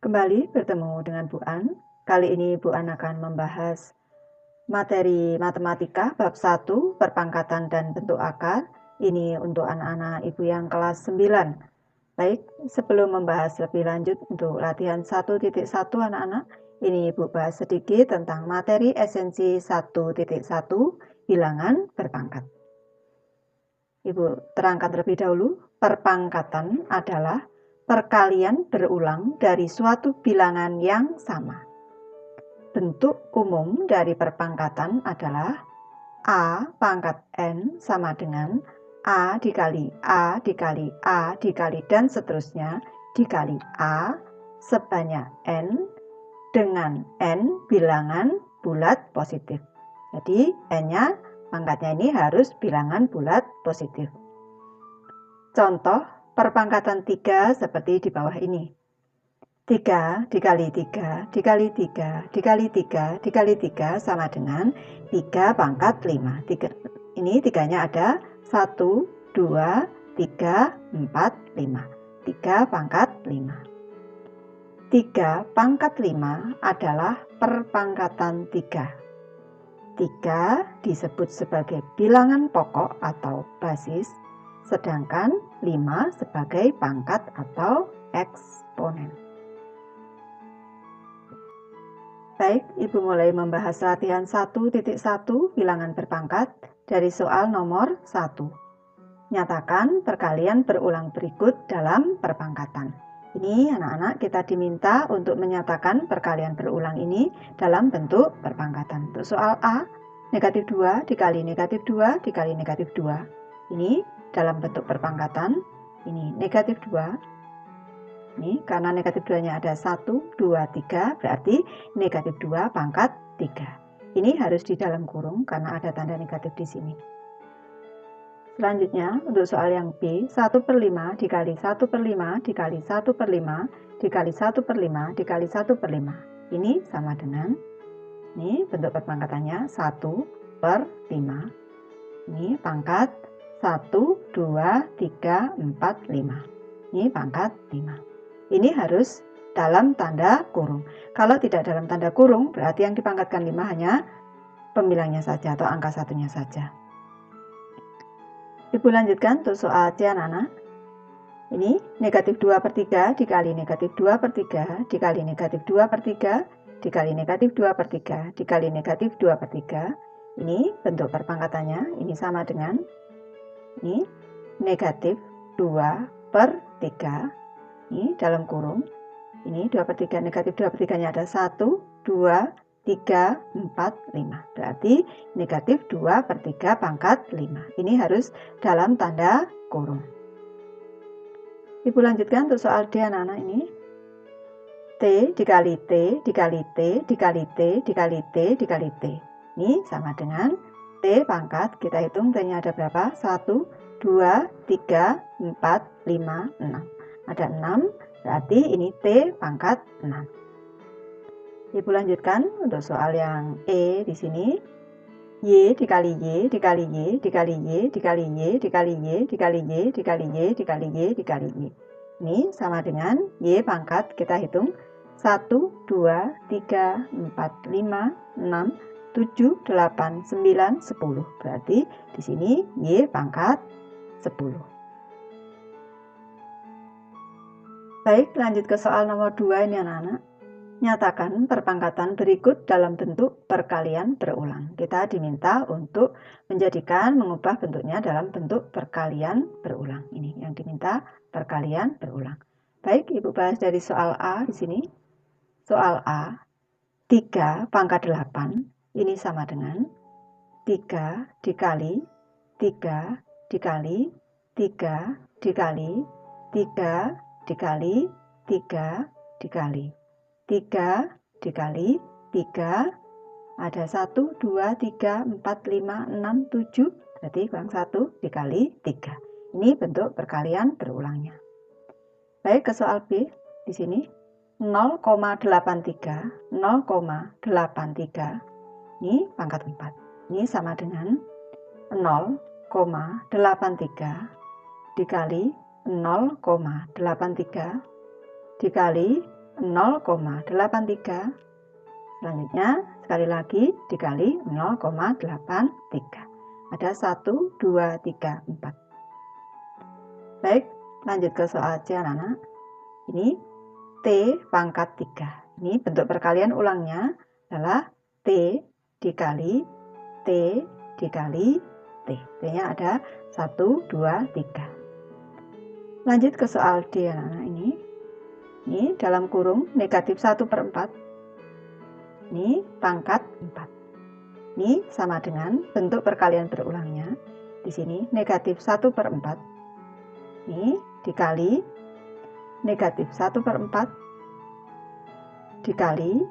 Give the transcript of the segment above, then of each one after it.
Kembali bertemu dengan Bu An. Kali ini Bu An akan membahas materi matematika bab 1 perpangkatan dan bentuk akar. Ini untuk anak-anak Ibu yang kelas 9. Baik, sebelum membahas lebih lanjut untuk latihan 1.1 anak-anak, ini Ibu bahas sedikit tentang materi esensi 1.1 bilangan berpangkat. Ibu terangkan terlebih dahulu, perpangkatan adalah perkalian berulang dari suatu bilangan yang sama. Bentuk umum dari perpangkatan adalah A pangkat N sama dengan A dikali A dikali A dikali dan seterusnya dikali A sebanyak N dengan N bilangan bulat positif. Jadi N-nya pangkatnya ini harus bilangan bulat positif. Contoh perpangkatan 3 seperti di bawah ini. 3 dikali 3 dikali 3 dikali 3 dikali 3 sama dengan 3 pangkat 5. Ini 3-nya ada 1, 2, 3, 4, 5. 3 pangkat 5. 3 pangkat 5 adalah perpangkatan 3. 3 disebut sebagai bilangan pokok atau basis, sedangkan 5 sebagai pangkat atau eksponen. Baik, Ibu mulai membahas latihan 1.1 bilangan berpangkat dari soal nomor 1. Nyatakan perkalian berulang berikut dalam perpangkatan. Ini anak-anak kita diminta untuk menyatakan perkalian berulang ini dalam bentuk perpangkatan. Untuk soal A, negatif 2 dikali negatif 2 dikali negatif 2. Ini dalam bentuk perpangkatan. Ini negatif 2. Ini karena negatif 2-nya ada 1, 2, 3, berarti negatif 2 pangkat 3. Ini harus di dalam kurung karena ada tanda negatif di sini. Selanjutnya untuk soal yang B, 1/5 dikali 1/5 dikali 1/5 dikali 1/5 dikali 1/5. Ini sama dengan, ini bentuk perpangkatannya 1/5. Ini pangkat 1, 2, 3, 4, 5. Ini pangkat 5. Ini harus dalam tanda kurung. Kalau tidak dalam tanda kurung, berarti yang dipangkatkan 5 hanya pembilangnya saja atau angka satunya saja. Ibu lanjutkan untuk soal C anak-anak. Ini negatif 2/3 dikali negatif 2/3 dikali negatif 2/3 dikali negatif 2/3 dikali negatif 2/3. Ini bentuk perpangkatannya, ini sama dengan, ini negatif 2/3. Ini dalam kurung, ini 2/3, negatif 2/3-nya ada 1, 2, 3, 4, 5. Berarti negatif 2/3 pangkat 5. Ini harus dalam tanda kurung. Ibu lanjutkan untuk soal D anak-anak ini. T dikali T dikali T dikali T dikali T dikali T. Ini sama dengan T pangkat, kita hitung T-nya ada berapa? 1, 2, 3, 4, 5, 6. Ada 6, berarti ini T pangkat 6. Ibu lanjutkan untuk soal yang E di sini. Y dikali Y dikali Y dikali Y dikali Y dikali Y dikali Y dikali Y dikali Y dikali Y. Ini sama dengan Y pangkat, kita hitung 1, 2, 3, 4, 5, 6, 7, 8, 9, 10. Berarti di sini Y pangkat 10. Baik, lanjut ke soal nomor 2 ini anak-anak. Nyatakan perpangkatan berikut dalam bentuk perkalian berulang. Kita diminta untuk mengubah bentuknya dalam bentuk perkalian berulang. Ini yang diminta, perkalian berulang. Baik, Ibu bahas dari soal A di sini. Soal A, 3 pangkat 8, ini sama dengan 3 dikali 3 dikali 3 dikali 3 dikali 3 dikali 3 dikali 3, ada 1, 2, 3, 4, 5, 6, 7, berarti kurang 1 dikali 3. Ini bentuk perkalian berulangnya. Baik, ke soal B di sini 0,83 0,83 ini pangkat 4. Ini sama dengan 0,83 dikali 0,83 dikali 0,83. Selanjutnya sekali lagi dikali 0,83. Ada 1, 2, 3, 4. Baik, lanjut ke soal C anak-anak. Ini T pangkat 3. Ini bentuk perkalian ulangnya adalah T dikali T dikali T. T-nya ada 1, 2, 3. Lanjut ke soal D anak-anak ini. Ini dalam kurung negatif 1/4. Ini pangkat 4. Ini sama dengan bentuk perkalian berulangnya. Di sini negatif 1/4. Ini dikali negatif 1/4 dikali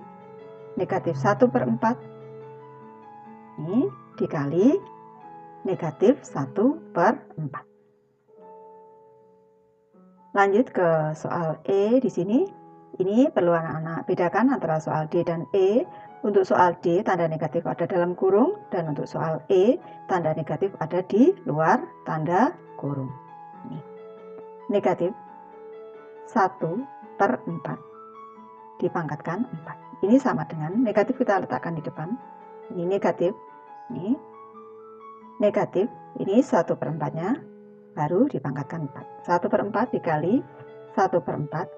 negatif 1/4. Ini dikali negatif 1/4. Lanjut ke soal E di sini. Ini perlu anak-anak bedakan antara soal D dan E. Untuk soal D tanda negatif ada dalam kurung, dan untuk soal E tanda negatif ada di luar tanda kurung. Ini negatif 1/4 dipangkatkan 4. Ini sama dengan negatif kita letakkan di depan. Ini negatif, ini negatif, ini 1/4-nya baru dipangkatkan 4. 1/4 dikali 1/4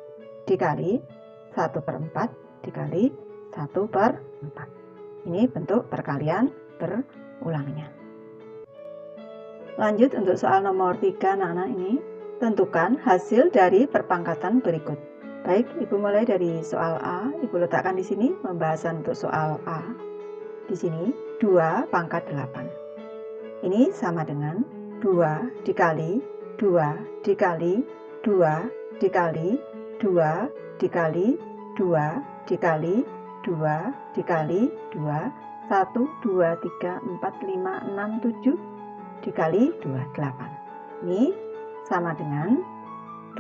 dikali 1/4 dikali 1/4. Ini bentuk perkalian berulangnya. Lanjut untuk soal nomor 3 anak-anak ini. Tentukan hasil dari perpangkatan berikut. Baik, Ibu mulai dari soal A. Ibu letakkan di sini pembahasan untuk soal A. Di sini 2 pangkat 8. Ini sama dengan 2 dikali 2 dikali 2 dikali 2 dikali 2 dikali 2 dikali 2, 1, 2, 3, 4, 5, 6, 7 dikali 2, 8. Ini sama dengan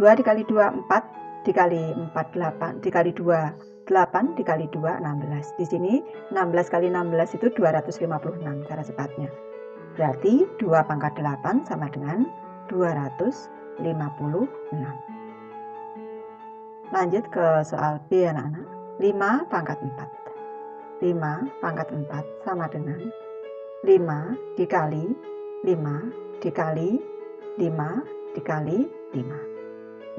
2 dikali 2, 4 dikali 4, 8 dikali 2, 8 dikali 2, 16. Di sini 16 kali 16 itu 256 cara cepatnya. Berarti 2 pangkat 8 sama dengan 256. Lanjut ke soal B anak-anak. 5 pangkat 4. 5 pangkat 4 sama dengan 5 dikali 5 dikali 5 dikali 5.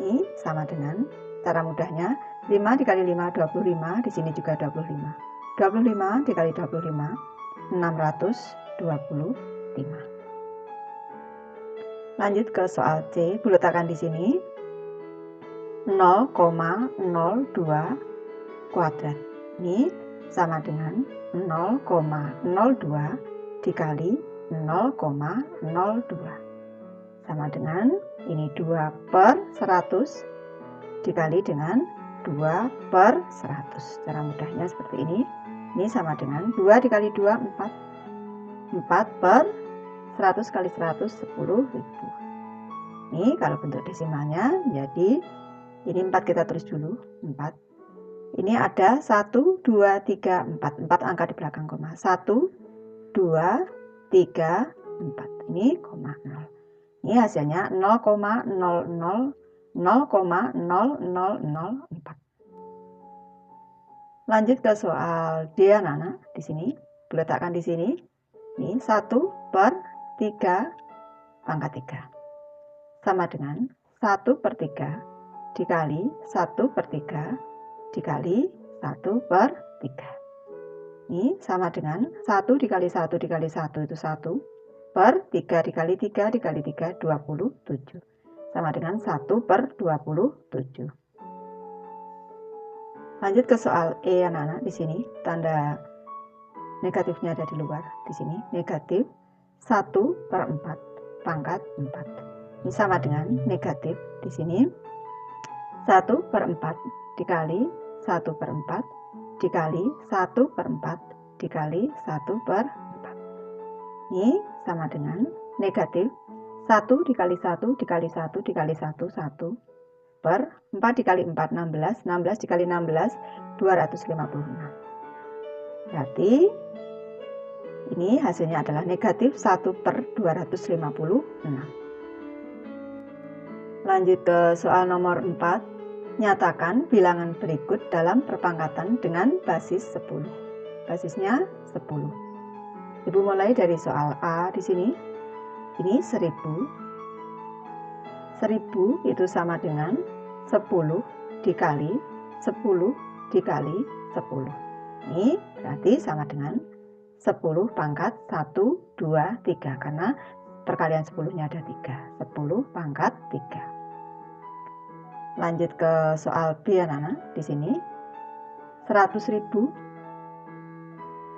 Ini sama dengan cara mudahnya 5 dikali 5 25, di sini juga 25. 25 dikali 25 625. Lanjut ke soal C, Bu letakkan di sini 0,02 kuadrat. Ini sama dengan 0,02 dikali 0,02. Sama dengan ini 2/100 dikali dengan 2/100. Cara mudahnya seperti ini. Ini sama dengan 2 dikali 2, 4. 4/100 kali 100, 10.000. Ini kalau bentuk desimalnya jadi ini 4 kita tulis dulu, 4. Ini ada 1, 2, 3, 4. 4 angka di belakang koma. 1, 2, 3, 4. Ini koma 0. Ini hasilnya 0,004. Lanjut ke soal D anak-anak. Di sini, letakkan di sini. Ini 1/3 pangkat 3. Sama dengan 1/3 dikali 1/3 dikali 1/3. Ini sama dengan 1 dikali 1 dikali 1 itu 1/3 dikali 3 dikali 3, 27. Sama dengan 1/27. Lanjut ke soal E anak-anak. Di sini tanda negatifnya ada di luar. Di sini negatif 1/4 pangkat 4. Ini sama dengan negatif di sini 1/4 dikali 1/4 dikali 1/4 dikali 1/4. Ini sama dengan negatif 1 dikali 1 dikali 1 dikali 1, 1/4 dikali 4, 16. 16 dikali 16, 256. Berarti ini hasilnya adalah negatif 1/256. Lanjut ke soal nomor 4. Nyatakan bilangan berikut dalam perpangkatan dengan basis 10. Basisnya 10. Ibu mulai dari soal A di sini. Ini 1000. 1000 itu sama dengan 10 dikali 10 dikali 10. Ini berarti sama dengan 10 pangkat 1, 2, 3. Karena perkalian 10-nya ada 3. 10 pangkat 3. Lanjut ke soal B anak-anak. Di sini 100.000.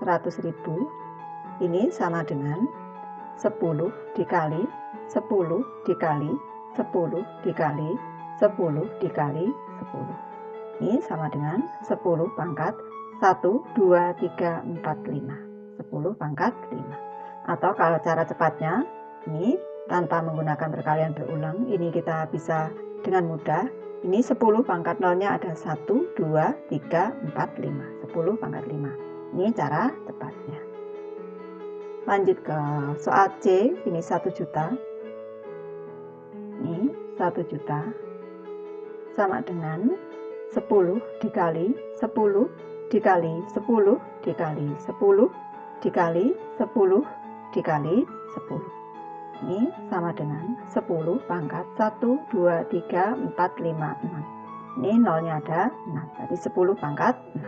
100.000 ini sama dengan 10 dikali 10 dikali 10 dikali 10 dikali 10. Ini sama dengan 10 pangkat 1, 2, 3, 4, 5. 10 pangkat 5. Atau kalau cara cepatnya, ini tanpa menggunakan perkalian berulang, ini kita bisa dengan mudah. Ini 10 pangkat 0-nya ada 1, 2, 3, 4, 5. 10 pangkat 5. Ini cara cepatnya. Lanjut ke soal C, ini 1 juta. Ini 1 juta sama dengan 10 dikali 10 dikali 10 dikali 10 dikali 10 dikali 10. Ini sama dengan 10 pangkat 1, 2, 3, 4, 5, 6. Ini nolnya ada 6, jadi 10 pangkat 6.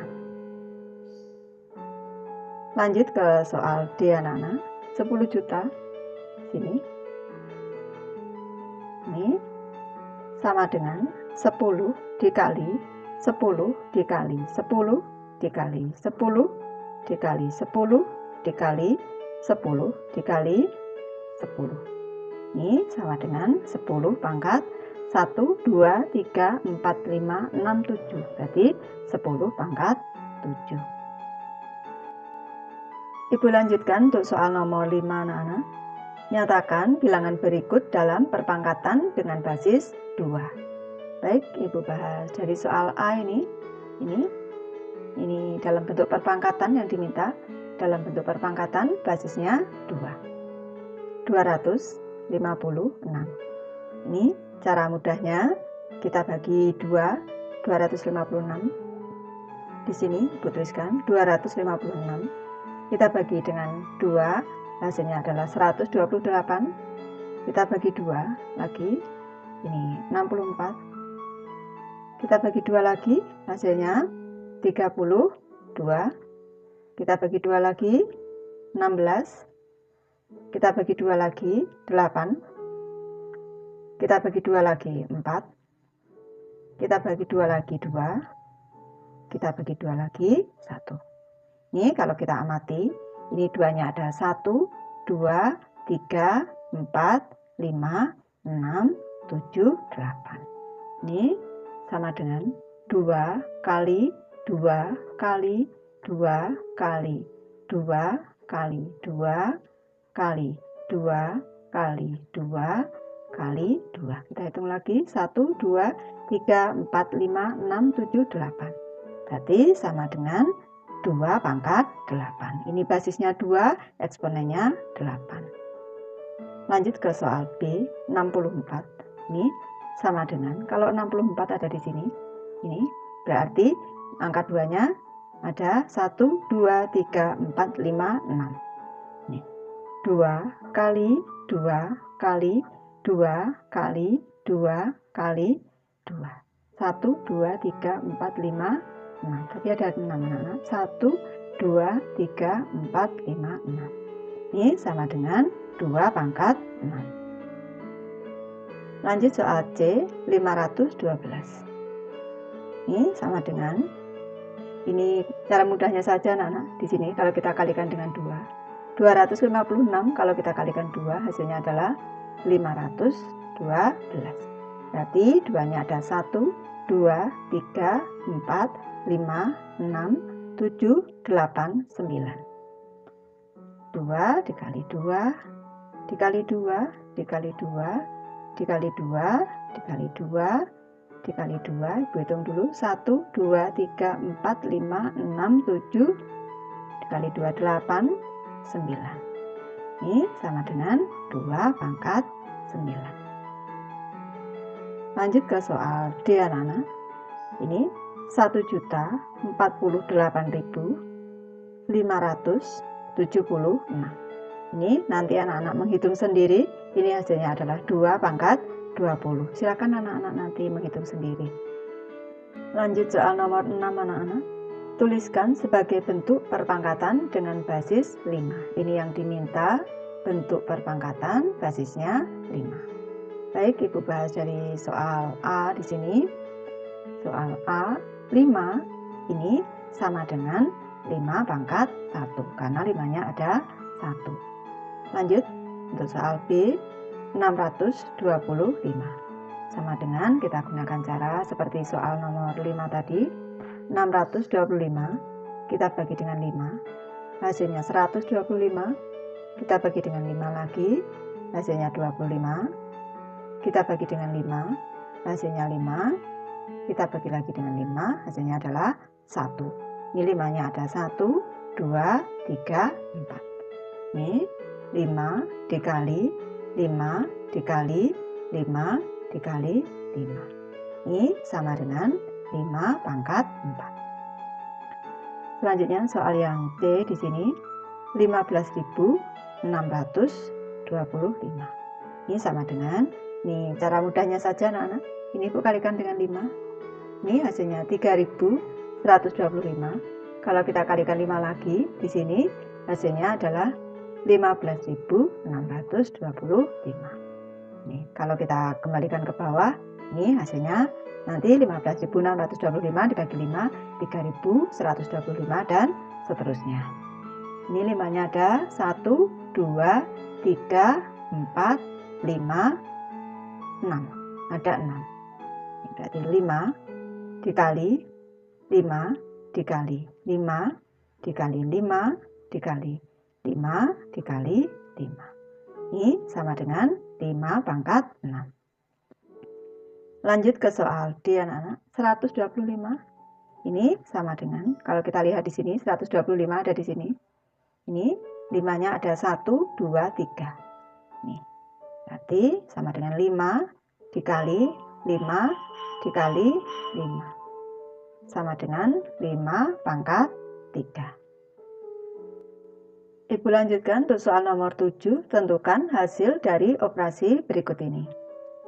Lanjut ke soal D anak-anak. 10 juta sini. Ini sama dengan 10 dikali 10 dikali 10 dikali 10 dikali 10 dikali 10 dikali 10. Ini sama dengan 10 pangkat 1, 2, 3, 4, 5, 6, 7. Berarti 10 pangkat 7. Ibu lanjutkan untuk soal nomor 5 anak-anak. Nyatakan bilangan berikut dalam perpangkatan dengan basis 2. Baik, Ibu bahas dari soal A ini dalam bentuk perpangkatan yang diminta. Dalam bentuk perpangkatan basisnya 2. 256. Ini cara mudahnya kita bagi 2, 256. Di sini Ibu tuliskan 256. Kita bagi dengan 2, hasilnya adalah 128. Kita bagi 2 lagi, ini 64. Kita bagi 2 lagi, hasilnya 32. Kita bagi 2 lagi, 16. Kita bagi 2 lagi, 8. Kita bagi 2 lagi, 4. Kita bagi 2 lagi, 2. Kita bagi 2 lagi, 1. Ini kalau kita amati, ini 2-nya ada 1, 2, 3, 4, 5, 6, 7, 8. Ini sama dengan 2 kali 2 kali 2 kali 2 kali 2 kali 2 kali 2 kali 2. Kita hitung lagi, 1, 2, 3, 4, 5, 6, 7, 8. Berarti sama dengan 2 pangkat 8. Ini basisnya 2, eksponennya 8. Lanjut ke soal B, 64. Ini sama dengan, kalau 64 ada di sini, ini berarti angka 2-nya ada 1, 2, 3, 4, 5, 6. Ini 2 kali 2 kali 2 kali 2 kali 2. 1, 2, 3, 4, 5, 6. Tapi ada 6 anak. 1, 2, 3, 4, 5, 6. Ini sama dengan 2 pangkat 6. Lanjut soal C, 512. Ini sama dengan, ini cara mudahnya saja anak-anak. Di sini kalau kita kalikan dengan 2. 256 kalau kita kalikan 2, hasilnya adalah 512. Berarti 2-nya ada 1, 2, 3, 4, 5, 6, 7, 8, 9. 2 dikali 2 dikali 2 dikali 2 dikali 2 dikali 2 dikali 2. Ibu hitung dulu, 1, 2, 3, 4, 5, 6, 7 dikali 2, 8, 9. Ini sama dengan 2 pangkat 9. Lanjut ke soal D anak-anak. Ini 1.048.576. Ini nanti anak-anak menghitung sendiri. Ini hasilnya adalah 2 pangkat 20. Silakan anak-anak nanti menghitung sendiri. Lanjut soal nomor 6 anak-anak. Tuliskan sebagai bentuk perpangkatan dengan basis 5. Ini yang diminta, bentuk perpangkatan basisnya 5. Baik, Ibu bahas dari soal A di sini. Soal A, 5 ini sama dengan 5 pangkat 1 karena 5-nya ada 1. Lanjut untuk soal B, 625 sama dengan kita gunakan cara seperti soal nomor 5 tadi. 625 kita bagi dengan 5, hasilnya 125. Kita bagi dengan 5 lagi, hasilnya 25. Kita bagi dengan 5, hasilnya 5. Kita bagi lagi dengan 5, hasilnya adalah 1. Ini 5-nya ada 1, 2, 3, 4. Ini 5 dikali 5 dikali 5 dikali 5. Ini sama dengan 5 pangkat 4. Selanjutnya soal yang C di sini 15.625. Ini sama dengan, ini cara mudahnya saja anak-anak. Ini Ibu kalikan dengan 5. Ini hasilnya 3.125. Kalau kita kalikan 5 lagi di sini hasilnya adalah 15.625. Nih, kalau kita kembalikan ke bawah, ini hasilnya nanti 15.625 dibagi 5, 3.125 dan seterusnya. Ini 5-nya ada 1, 2, 3, 4, 5, 6. Ada 6. Ini berarti 5 dikali 5 dikali 5 dikali 5 dikali 5 dikali 5. Ini sama dengan 5 pangkat 6. Lanjut ke soal D anak-anak. 125. Ini sama dengan, kalau kita lihat di sini 125 ada di sini. Ini 5-nya ada 1, 2, 3. Nih. Berarti sama dengan 5 dikali 5 dikali 5. Sama dengan 5 pangkat 3. Ibu lanjutkan untuk soal nomor 7, tentukan hasil dari operasi berikut ini.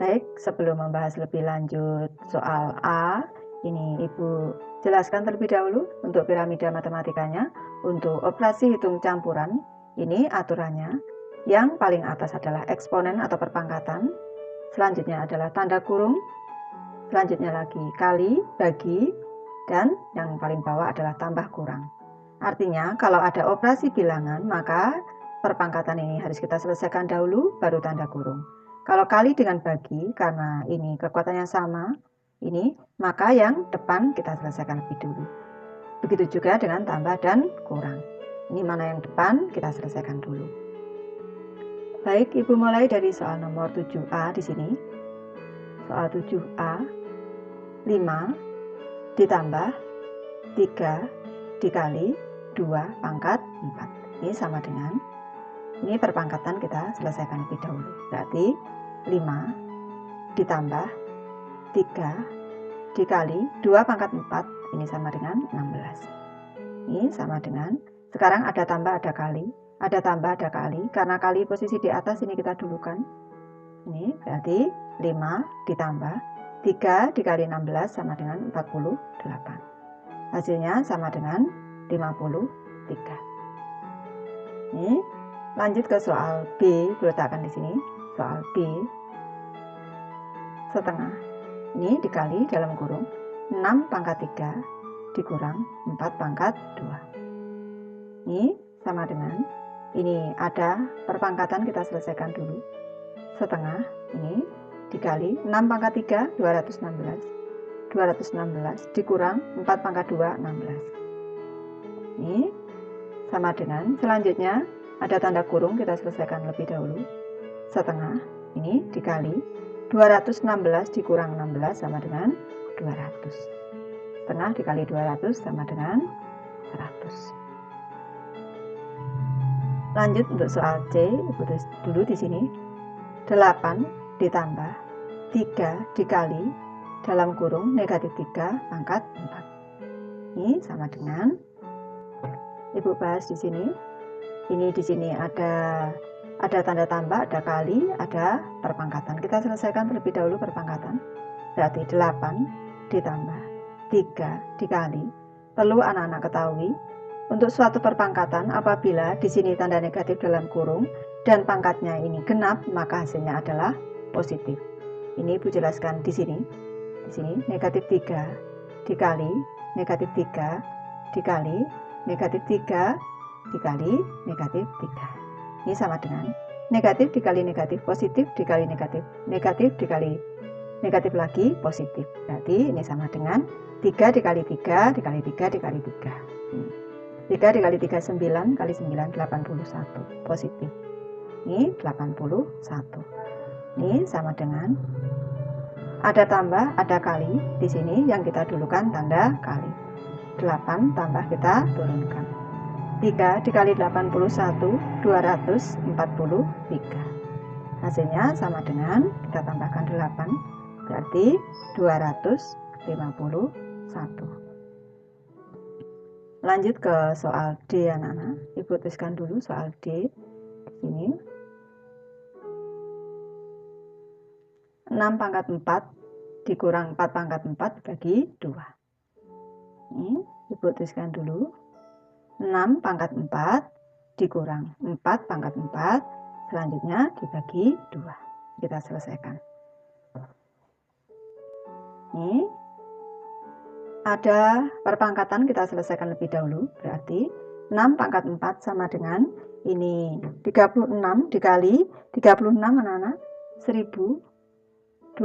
Baik, sebelum membahas lebih lanjut soal A, ini Ibu jelaskan terlebih dahulu untuk piramida matematikanya. Untuk operasi hitung campuran, ini aturannya. Yang paling atas adalah eksponen atau perpangkatan, selanjutnya adalah tanda kurung, selanjutnya lagi kali, bagi, dan yang paling bawah adalah tambah kurang. Artinya kalau ada operasi bilangan maka perpangkatan ini harus kita selesaikan dahulu baru tanda kurung. Kalau kali dengan bagi karena ini kekuatannya sama ini, maka yang depan kita selesaikan lebih dulu. Begitu juga dengan tambah dan kurang. Ini mana yang depan kita selesaikan dulu. Baik, Ibu mulai dari soal nomor 7A di sini. Soal 7A, 5 ditambah 3 dikali 2 pangkat 4. Ini sama dengan, ini perpangkatan kita selesaikan lebih dahulu. Berarti 5 ditambah 3 dikali 2 pangkat 4. Ini sama dengan 16. Ini sama dengan, sekarang ada tambah ada kali. Ada tambah ada kali. Karena kali posisi di atas ini kita dulukan. Ini berarti 5 ditambah 3 dikali 16 sama dengan 48. Hasilnya sama dengan 53. Ini lanjut ke soal B, diletakkan di sini. Soal B, setengah. Ini dikali dalam kurung 6 pangkat 3 dikurang 4 pangkat 2. Ini sama dengan, ini ada perpangkatan kita selesaikan dulu. Setengah ini dikali 6 pangkat 3, 216. 216 dikurang 4 pangkat 2, 16. Ini sama dengan, selanjutnya ada tanda kurung kita selesaikan lebih dahulu. Setengah ini dikali 216 dikurang 16 sama dengan 200. Setengah dikali 200 sama dengan 100. Lanjut untuk soal C, Ibu tulis dulu di sini. 8 ditambah 3 dikali dalam kurung negatif 3 pangkat 4. Ini sama dengan, Ibu bahas di sini. Ini di sini ada tanda tambah, ada kali, ada perpangkatan. Kita selesaikan terlebih dahulu perpangkatan. Berarti 8 ditambah 3 dikali. Perlu anak-anak ketahui, untuk suatu perpangkatan apabila di sini tanda negatif dalam kurung dan pangkatnya ini genap, maka hasilnya adalah positif. Ini Ibu jelaskan di sini. Di sini negatif 3 dikali negatif 3 dikali negatif 3 dikali negatif 3. Ini sama dengan negatif dikali negatif, positif dikali negatif, negatif dikali negatif lagi, positif. Berarti ini sama dengan 3 dikali 3 dikali 3 dikali 3. 3 dikali 3, 9 kali 9, 81. Positif. Ini 81. Ini sama dengan, ada tambah, ada kali. Di sini yang kita dulukan tanda kali. 8 tambah kita turunkan. 3 dikali 81, 243. Hasilnya sama dengan, kita tambahkan 8, berarti 251. Lanjut ke soal D anak-anak. Ibu tuliskan dulu soal D di sini. 6 pangkat 4 dikurang 4 pangkat 4 dibagi 2. Ini Ibu tuliskan dulu. 6 pangkat 4 dikurang 4 pangkat 4, selanjutnya dibagi 2. Kita selesaikan. Ini ada perpangkatan, kita selesaikan lebih dahulu. Berarti 6 pangkat 4 sama dengan, ini 36 dikali 36 anak-anak, 1296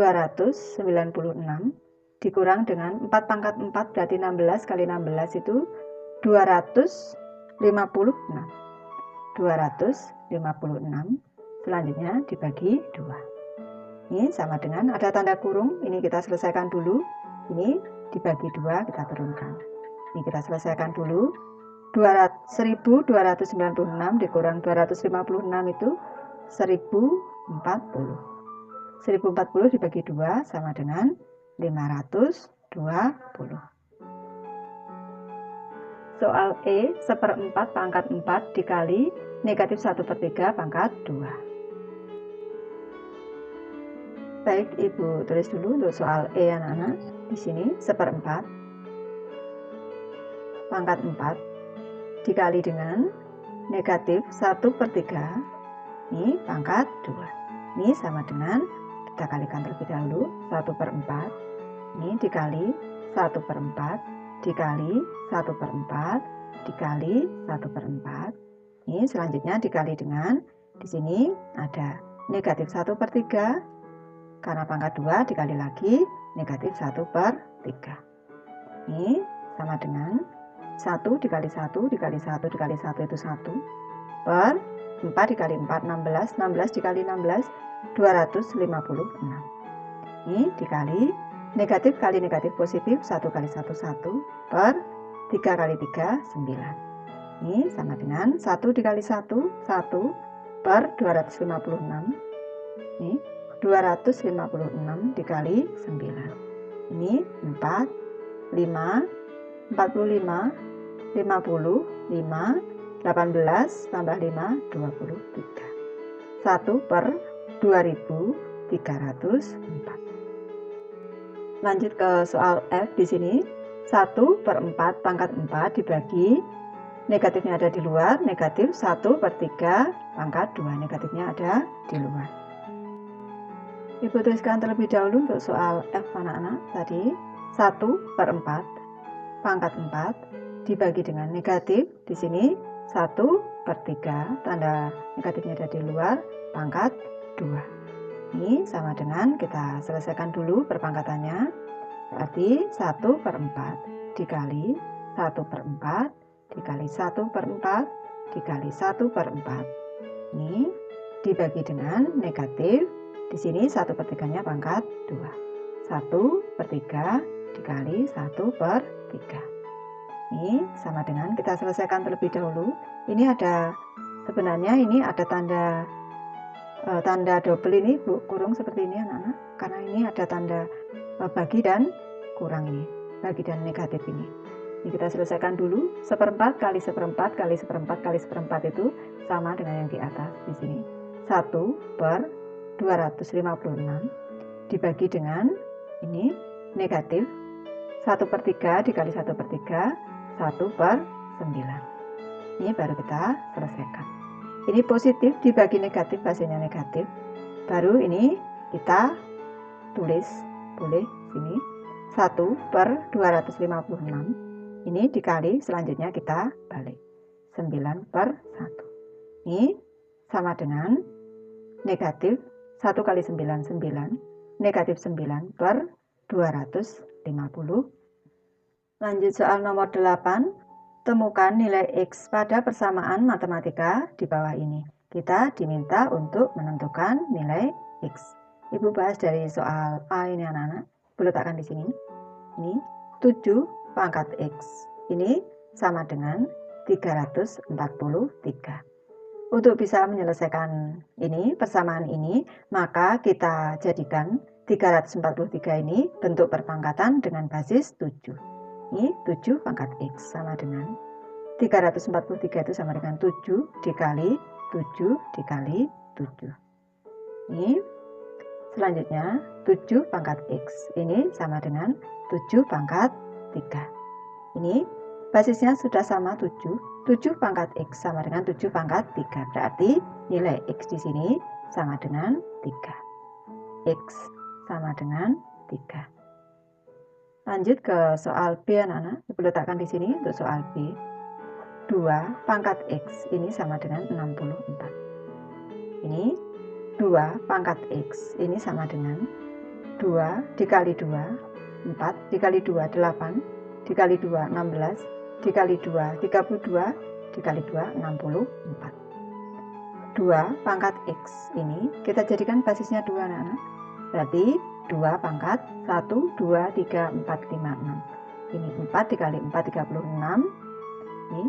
dikurang dengan 4 pangkat 4 berarti 16 kali 16 itu 256. 256 selanjutnya dibagi 2. Ini sama dengan, ada tanda kurung, ini kita selesaikan dulu. Ini dibagi 2 kita turunkan. Ini kita selesaikan dulu. 1296 dikurang 256 itu 1040. 1040 dibagi 2 sama dengan 520. Soal E, 1/4 pangkat 4 dikali negatif 1/3 pangkat 2. Baik, Ibu tulis dulu untuk soal E anak-anak. Di sini 1/4 pangkat 4 dikali dengan negatif 1/3, ini pangkat 2. Ini sama dengan, kita kalikan terlebih dahulu, 1/4 ini dikali 1/4 dikali 1/4 dikali 1/4. Ini selanjutnya dikali dengan, di sini ada negatif 1/3, karena pangkat 2 dikali lagi negatif 1/3. Ini sama dengan 1 dikali 1 dikali 1 dikali 1 itu 1 per 4 dikali 4, 16, 16 dikali 16, 256. Ini dikali negatif kali negatif positif, 1 kali 1, 1 per 3 kali 3, 9. Ini sama dengan 1 dikali 1, 1 per 256. Ini 256 dikali 9. Ini 4, 5, 45, 55, 18 tambah 5, 23. 1 per 2304. Lanjut ke soal F di sini. 1/4 pangkat 4 dibagi, negatifnya ada di luar, negatif 1/3 pangkat 2, negatifnya ada di luar. Ibu tuliskan terlebih dahulu untuk soal F anak-anak tadi. 1/4 pangkat 4 dibagi dengan negatif, di sini 1/3, tanda negatifnya ada di luar, pangkat 2. Ini sama dengan, kita selesaikan dulu perpangkatannya. Berarti 1/4 dikali 1/4 dikali 1/4 dikali 1/4. Ini dibagi dengan negatif, di sini 1/3-nya pangkat 2. 1/3 dikali 1/3. Ini sama dengan, kita selesaikan terlebih dahulu. Ini ada, sebenarnya ini ada tanda double ini, Bu, kurung seperti ini anak-anak, karena ini ada tanda bagi dan kurang ini, bagi dan negatif ini. Ini kita selesaikan dulu. 1/4 kali 1/4 kali 1/4 kali 1/4 itu sama dengan yang di atas di sini. 1/256 dibagi dengan ini negatif 1/3 dikali 1/3 1/9. Ini baru kita selesaikan. Ini positif dibagi negatif, hasilnya negatif. Baru ini kita tulis, boleh sini 1/256. Ini dikali, selanjutnya kita balik 9/1. Ini sama dengan negatif 1 kali 9 9, negatif 9/250. Lanjut soal nomor 8. Temukan nilai X pada persamaan matematika di bawah ini. Kita diminta untuk menentukan nilai X. Ibu bahas dari soal A ini anak-anak. Ibu letakkan di sini. Ini 7 pangkat X. Ini sama dengan 343. Untuk bisa menyelesaikan ini, persamaan ini, maka kita jadikan 343 ini bentuk perpangkatan dengan basis 7. Ini 7 pangkat X sama dengan 343 itu sama dengan 7 dikali 7 dikali 7. Ini selanjutnya 7 pangkat X. Ini sama dengan 7 pangkat 3. Ini basisnya sudah sama 7. 7 pangkat X sama dengan 7 pangkat 3. Berarti nilai X di sini sama dengan 3. X sama dengan 3. Lanjut ke soal B anak-anak. Ibu letakkan di sini untuk soal B. 2 pangkat X ini sama dengan 64. Ini 2 pangkat X ini sama dengan 2 dikali 2, 4 dikali 2, 8 dikali 2, 16 dikali 2, 32 dikali 2, 64. 2 pangkat X ini kita jadikan basisnya 2 anak-anak. Berarti 2 pangkat 1, 2, 3, 4, 5, 6. Ini 4 dikali 4, 36. Ini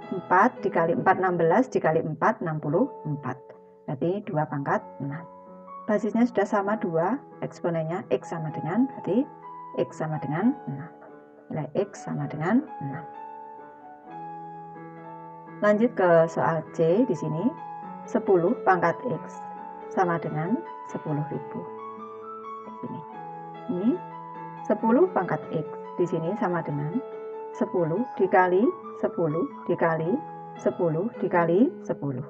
4 dikali 4, 16 dikali 4, 64. Berarti 2 pangkat 6. Basisnya sudah sama 2, eksponennya X sama dengan, berarti X sama dengan 6. Nilai X sama dengan 6. Lanjut ke soal C di sini. 10 pangkat X sama dengan 10.000. Ini 10 pangkat X di sini sama dengan 10 dikali 10 dikali 10 dikali 10.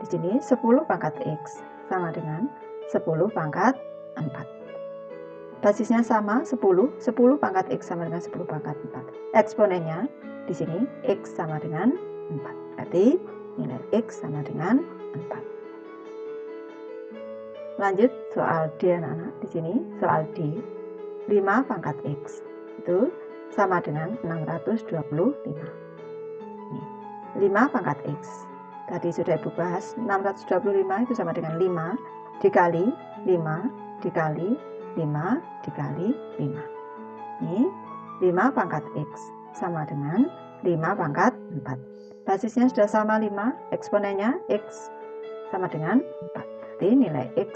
Di sini 10 pangkat X sama dengan 10 pangkat 4. Basisnya sama 10. 10 pangkat X sama dengan 10 pangkat 4. Eksponennya di sini X sama dengan 4. Berarti nilai X sama dengan 4. Lanjut soal D anak-anak. Di sini soal D. 5 pangkat X itu sama dengan 625. Nih, 5 pangkat X. Tadi sudah Ibu bahas, 625 itu sama dengan 5 dikali 5 dikali 5 dikali 5. Ini 5 pangkat X sama dengan 5 pangkat 4. Basisnya sudah sama 5, eksponennya X sama dengan 4. Berarti nilai X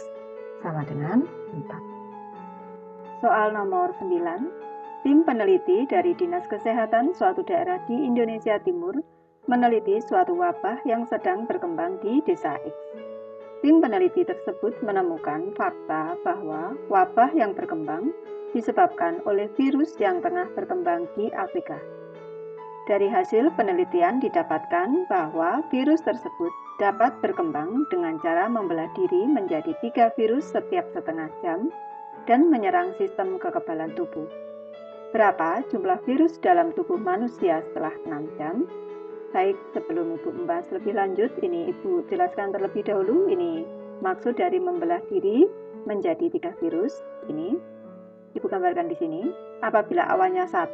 sama dengan 4. Soal nomor 9. Tim peneliti dari Dinas Kesehatan suatu daerah di Indonesia Timur meneliti suatu wabah yang sedang berkembang di desa X. Tim peneliti tersebut menemukan fakta bahwa wabah yang berkembang disebabkan oleh virus yang tengah berkembang di Afrika. Dari hasil penelitian didapatkan bahwa virus tersebut dapat berkembang dengan cara membelah diri menjadi 3 virus setiap setengah jam dan menyerang sistem kekebalan tubuh. Berapa jumlah virus dalam tubuh manusia setelah 6 jam? Baik, sebelum Ibu membahas lebih lanjut, ini Ibu jelaskan terlebih dahulu. Ini maksud dari membelah diri menjadi 3 virus. Ini Ibu gambarkan di sini. Apabila awalnya 1,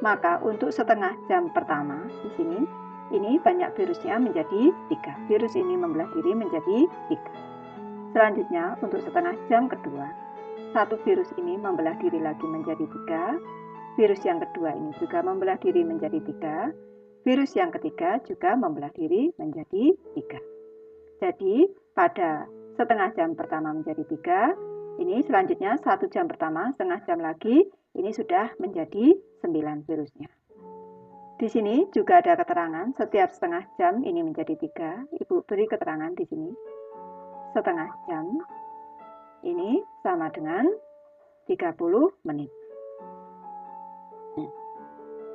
maka untuk setengah jam pertama di sini, ini banyak virusnya menjadi 3. Virus ini membelah diri menjadi 3. Selanjutnya, untuk setengah jam kedua, 1 virus ini membelah diri lagi menjadi 3. Virus yang kedua ini juga membelah diri menjadi 3. Virus yang ketiga juga membelah diri menjadi 3. Jadi, pada setengah jam pertama menjadi 3, Ini selanjutnya 1 jam pertama, setengah jam lagi, ini sudah menjadi 9 virusnya. Di sini juga ada keterangan, setiap setengah jam ini menjadi 3. Ibu beri keterangan di sini. Setengah jam ini sama dengan 30 menit.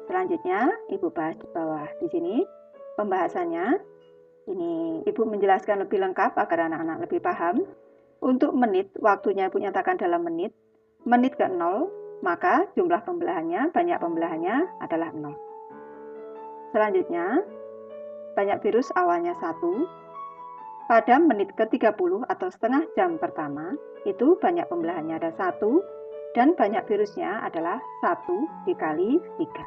Selanjutnya, Ibu bahas di bawah di sini. Pembahasannya, ini Ibu menjelaskan lebih lengkap agar anak-anak lebih paham. Untuk menit, waktunya Ibu nyatakan dalam menit. Menit ke 0, maka jumlah pembelahannya, banyak pembelahannya adalah 0. Selanjutnya, banyak virus awalnya 1. Pada menit ke-30 atau setengah jam pertama, itu banyak pembelahannya ada 1, dan banyak virusnya adalah 1 dikali 3.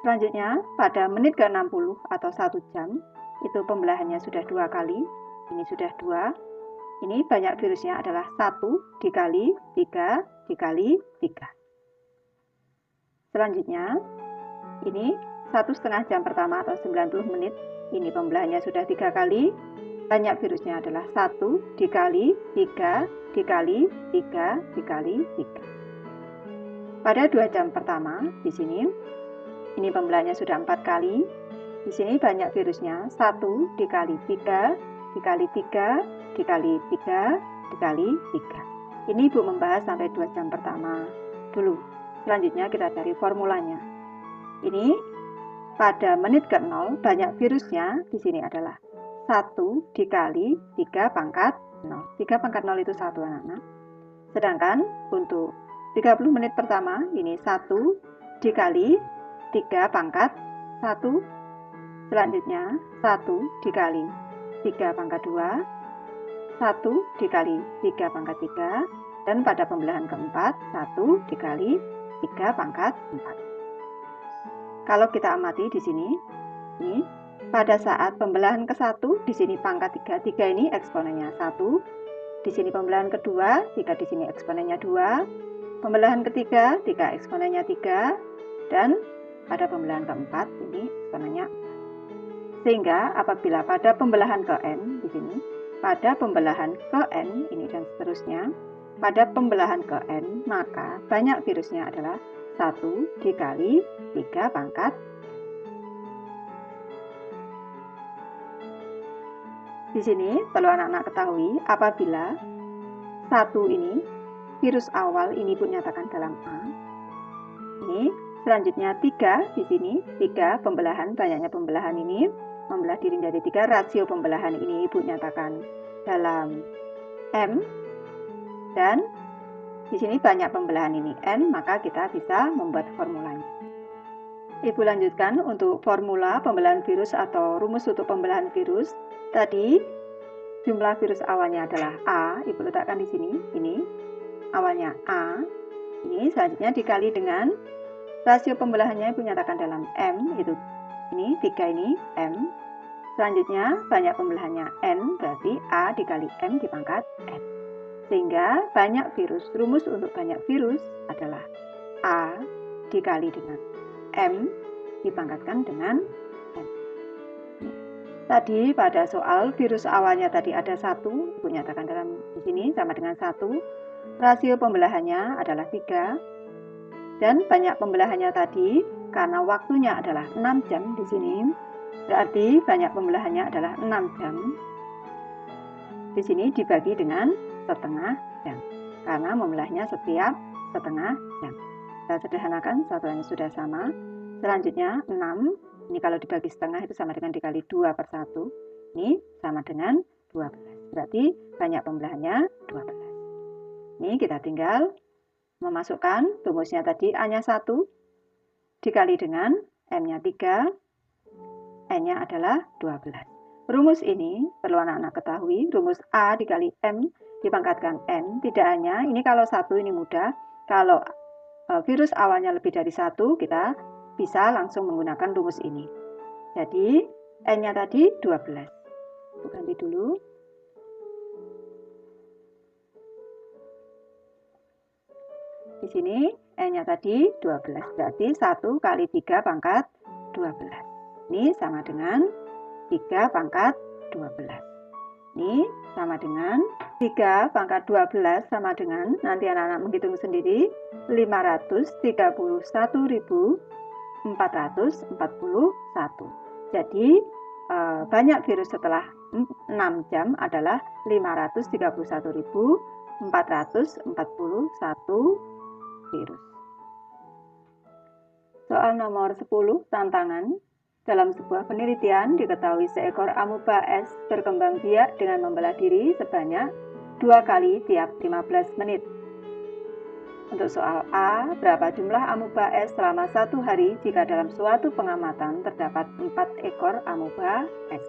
Selanjutnya, pada menit ke-60 atau 1 jam, itu pembelahannya sudah 2 kali, ini sudah 2. Ini banyak virusnya adalah 1 dikali 3 dikali 3. Selanjutnya, ini 1,5 jam pertama atau 90 menit, ini pembelahannya sudah 3 kali, banyak virusnya adalah 1 dikali 3 dikali 3 dikali 3. Pada 2 jam pertama, di sini, ini pembelahannya sudah 4 kali, di sini banyak virusnya 1 dikali 3 dikali 3 dikali 3 dikali 3. Ini Ibu membahas sampai 2 jam pertama dulu. Selanjutnya kita cari formulanya. Ini pada menit ke-0 banyak virusnya di sini adalah 1 dikali 3 pangkat 0. 3 pangkat 0 itu 1 anak-anak. Sedangkan untuk 30 menit pertama ini 1 dikali 3 pangkat 1. Selanjutnya 1 dikali 3 pangkat 2, 1 dikali 3 pangkat 3, dan pada pembelahan keempat 1 dikali 3 pangkat 4. Kalau kita amati di sini, ini pada saat pembelahan ke-1 di sini pangkat 3, 3 ini eksponennya 1. Di sini pembelahan kedua, 3 di sini eksponennya 2. Pembelahan ketiga, 3 eksponennya 3, dan pada pembelahan keempat ini eksponennya 4. Sehingga apabila pada pembelahan ke n di sini, pada pembelahan ke n ini dan seterusnya, pada pembelahan ke n maka banyak virusnya adalah 1 dikali 3 pangkat. Di sini perlu anak-anak ketahui apabila 1 ini virus awal ini Ibu nyatakan dalam A. Ini selanjutnya 3 di sini, 3 pembelahan, banyaknya pembelahan ini membelah diri menjadi 3, rasio pembelahan ini Ibu nyatakan dalam M, dan di sini banyak pembelahan ini N, maka kita bisa membuat formulanya. Ibu lanjutkan untuk formula pembelahan virus atau rumus untuk pembelahan virus. Tadi jumlah virus awalnya adalah A, Ibu letakkan di sini, ini awalnya A. Ini selanjutnya dikali dengan rasio pembelahannya Ibu nyatakan dalam M, itu ini 3 ini M. Selanjutnya banyak pembelahannya N, berarti A dikali M dipangkat N. Sehingga banyak virus, rumus untuk banyak virus adalah A dikali dengan M dipangkatkan dengan N. Tadi pada soal virus awalnya tadi ada 1, Ibu nyatakan dalam di sini sama dengan 1. Rasio pembelahannya adalah 3. Dan banyak pembelahannya tadi karena waktunya adalah 6 jam di sini. Berarti banyak pembelahannya adalah 6 jam. Di sini dibagi dengan setengah jam. Karena membelahnya setiap setengah jam. Kita sederhanakan, satuannya sudah sama. Selanjutnya 6. Ini kalau dibagi setengah itu sama dengan dikali 2/1. Ini sama dengan 12. Berarti banyak pembelahannya 12. Ini kita tinggal memasukkan rumusnya tadi A-nya 1 dikali dengan M-nya 3. N-nya adalah 12. Rumus ini perlu anak-anak ketahui, rumus A dikali M dipangkatkan N, tidak hanya, ini kalau 1 ini mudah, kalau virus awalnya lebih dari 1, kita bisa langsung menggunakan rumus ini. Jadi, N-nya tadi 12. Ibu ganti dulu. Di sini, N-nya tadi 12, berarti 1 kali 3 pangkat 12. Ini sama dengan 3 pangkat 12. Ini sama dengan 3 pangkat 12 sama dengan, nanti anak-anak menghitung sendiri, 531.441. Jadi banyak virus setelah 6 jam adalah 531.441 virus. Soal nomor 10, tantangan. Dalam sebuah penelitian diketahui seekor amuba es berkembang biak dengan membelah diri sebanyak 2 kali tiap 15 menit. Untuk soal A, berapa jumlah amuba es selama 1 hari jika dalam suatu pengamatan terdapat 4 ekor amuba es?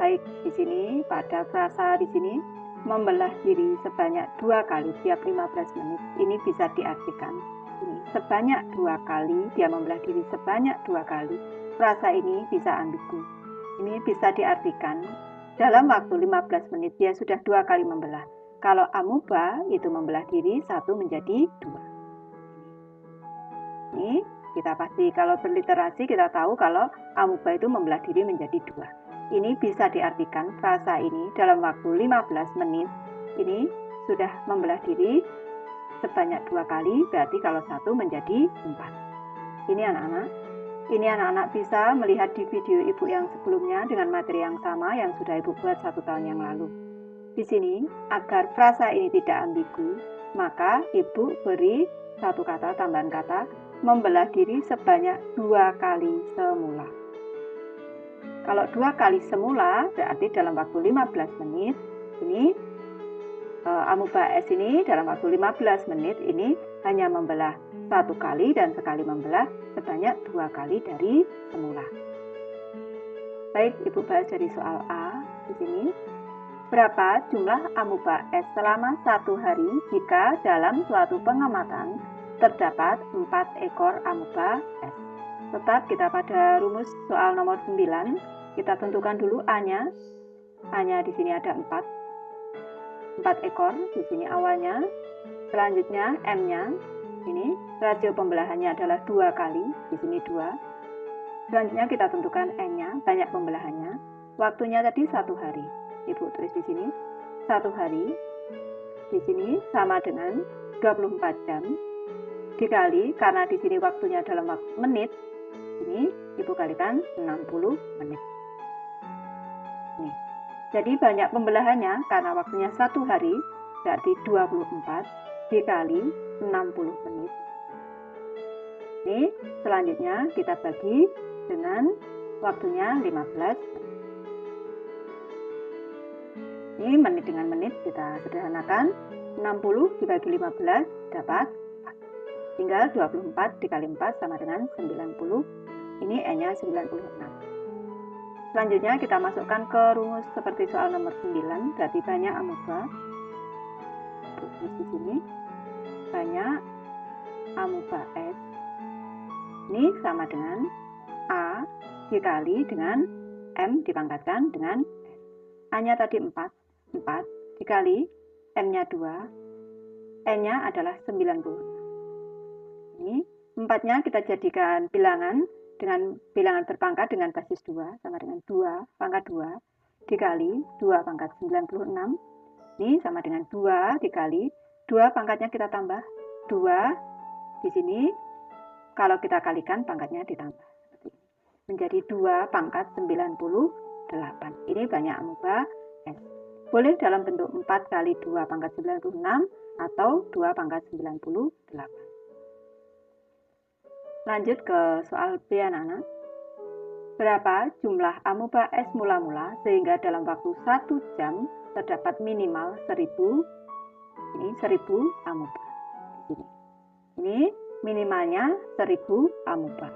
Baik, di sini pada frasa di sini membelah diri sebanyak 2 kali tiap 15 menit. Ini bisa diartikan ini sebanyak 2 kali, dia membelah diri sebanyak 2 kali. Frasa ini bisa ambigu. Ini bisa diartikan dalam waktu 15 menit dia sudah 2 kali membelah. Kalau amuba itu membelah diri 1 menjadi 2. Ini kita pasti kalau berliterasi kita tahu kalau amuba itu membelah diri menjadi 2. Ini bisa diartikan frasa ini dalam waktu 15 menit ini sudah membelah diri sebanyak 2 kali, berarti kalau 1 menjadi 4. Ini anak-anak bisa melihat di video ibu yang sebelumnya dengan materi yang sama yang sudah ibu buat 1 tahun yang lalu. Di sini, agar frasa ini tidak ambigu, maka ibu beri 1 kata, tambahan kata, membelah diri sebanyak 2 kali semula. Kalau 2 kali semula, berarti dalam waktu 15 menit, ini amuba es ini dalam waktu 15 menit ini hanya membelah 1 kali dan sekali membelah sebanyak 2 kali dari semula. Baik, ibu bahas dari soal A di sini. Berapa jumlah amuba es selama 1 hari jika dalam suatu pengamatan terdapat 4 ekor amuba es? Tetap kita pada rumus soal nomor 9, kita tentukan dulu A-nya. A-nya di sini ada 4 ekor di sini awalnya. Selanjutnya M-nya ini rasio pembelahannya adalah 2 kali, di sini 2. Selanjutnya kita tentukan N-nya, banyak pembelahannya. Waktunya tadi 1 hari. Ibu tulis di sini 1 hari. Di sini sama dengan 24 jam dikali, karena di sini waktunya dalam menit, ini ibu kalikan 60 menit. Nih. Jadi banyak pembelahannya karena waktunya 1 hari, berarti 24 dikali 60 menit. Ini selanjutnya kita bagi dengan waktunya 15 menit. Ini menit dengan menit kita sederhanakan. 60 dibagi 15 dapat 4. Tinggal 24 dikali 4 sama dengan 90. Ini N-nya 96. Selanjutnya kita masukkan ke rumus seperti soal nomor 9, berarti banyak amuba. Terus di sini banyak amuba es. Ini sama dengan A dikali dengan M dipangkatkan dengan N. A-nya tadi 4 dikali M-nya 2, N-nya adalah 90. Ini 4-nya kita jadikan bilangan dengan bilangan berpangkat dengan basis 2 sama dengan 2 pangkat 2 dikali 2 pangkat 96. Ini sama dengan 2 dikali 2 pangkatnya kita tambah 2 di sini, kalau kita kalikan pangkatnya ditambah menjadi 2 pangkat 98. Ini banyak amuba es. Boleh dalam bentuk 4 kali 2 pangkat 96 atau 2 pangkat 98. Lanjut ke soal B, anak-anak. Berapa jumlah amuba es mula-mula sehingga dalam waktu 1 jam terdapat minimal 1000, ini 1000 amuba. Ini minimalnya 1000 amuba.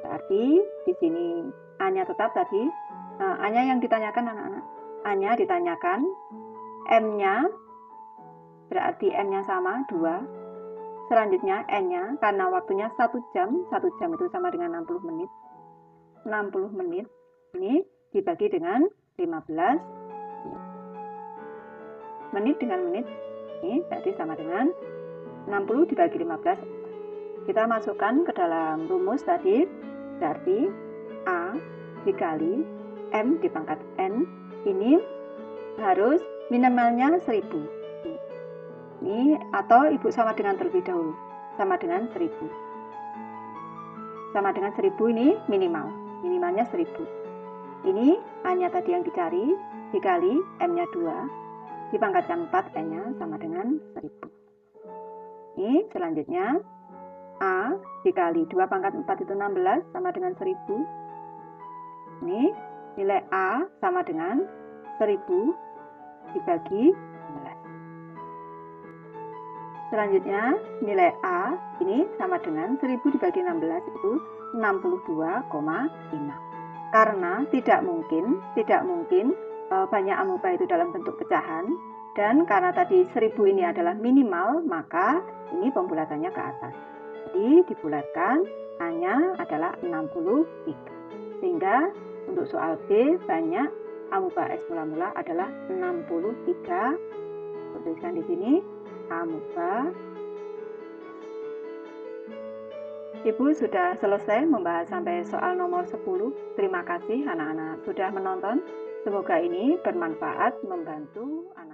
Berarti di sini A-nya tetap tadi. Nah, A-nya yang ditanyakan anak-anak. A-nya ditanyakan, M-nya berarti M-nya sama 2. Selanjutnya N-nya, karena waktunya 1 jam itu sama dengan 60 menit. 60 menit ini dibagi dengan 15 menit dengan menit. Ini berarti sama dengan 60 dibagi 15. Kita masukkan ke dalam rumus tadi, berarti A dikali M dipangkat N. Ini harus minimalnya 1000. Ini atau Ibu sama dengan terlebih dahulu, sama dengan 1000. Sama dengan 1000 ini minimalnya 1000. Ini A-nya tadi yang dicari, dikali M-nya 2, dipangkatkan 4, N-nya sama dengan 1000. Ini selanjutnya, A dikali 2 pangkat 4 itu 16, sama dengan 1000. Ini nilai A sama dengan 1000 dibagi 16. Selanjutnya, nilai A ini sama dengan 1000 dibagi 16 itu 62,5. Karena tidak mungkin banyak amuba itu dalam bentuk pecahan, dan karena tadi 1000 ini adalah minimal, maka ini pembulatannya ke atas. Jadi dibulatkan, A-nya adalah 63. Sehingga untuk soal B, banyak amuba S mula-mula adalah 63. Tuliskan di sini amuba. Ibu sudah selesai membahas sampai soal nomor 10. Terima kasih anak-anak sudah menonton. Semoga ini bermanfaat membantu anak.